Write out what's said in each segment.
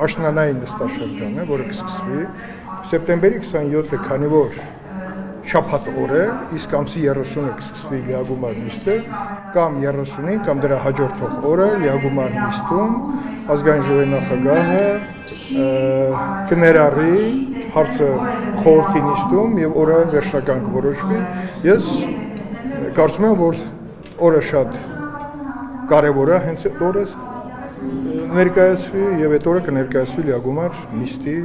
աշնանային նստաշրջան է, որը կսկսվի սեպտեմբերի 27-ը, քանի որ շաբաթ օր է, իսկ ամսի 30-ը կսկսվի լիագումար նիստը, կամ 30-ին, կամ դրա հաջորդող օրը լիագումար նիստում ազգային ժողովի նախագահը կներառի հարցը խորհրդի նիստում եւ օրը վերջնական կորոշվի։ Ես կարծում եմ, որ օրը շատ կարևոր է, հենց այդ օրը ներկայացվի եւ այդ օրը կներկայացվի լիագումար նիստի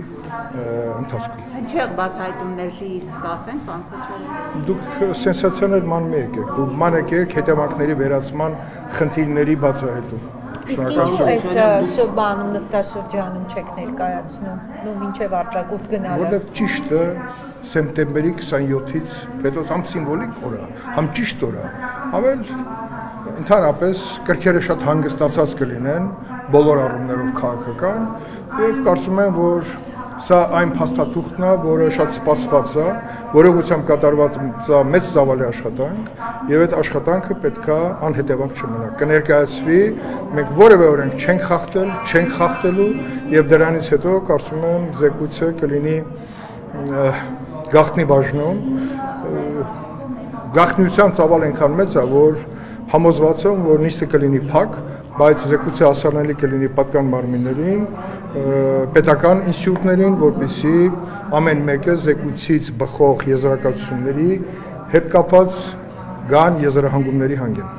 ընթացքում։ Հնչեղ բացահայտումներ սպասենք, պարոն Քոչարյան։ Դուք սենսացիաներ ման եք, դուք ման եք հետևանքների վերացման խնդիրների բացահայտում։ Ինչու այս շրջանում նստաշրջանում չեք ներկայացնում, մինչև արձակուրդ գնալը։ Որտեվ ճիշտը սեպտեմբերի 27-ից հետո համ սիմվոլիկ օր է, համ ճիշտ օր է, ավել ընդհանրապես կրքերը շատ հանգստացած կլինեն բոլոր առումներով քաղաքական եւ կարծում եմ, որ սա այն փաստաթուղթն է, որը շատ սպասված է, որովհետեւ կատարված է մեծ ծավալի աշխատանք եւ այդ աշխատանքը պետքա անհետևանք չմնա։ Կներկայացվի, մենք որևէ օրենք չենք խախտել, չենք խախտելու եւ դրանից հետո կարծում եմ զեկույցը կլինի գաղտնի բաժնում։ Գաղտնիության ծավալը այնքան մեծ է, որ համոզված եմ, որ նիստը կլինի փակ, բայց զեկույցը հասանելի կլինի պատկան մարմիններին, պետական ինստիտուտներին, որպեսզի ամեն մեկը զեկույցից բխող եզրակացությունների հետ կապված գան եզրահանգումների հանգեն։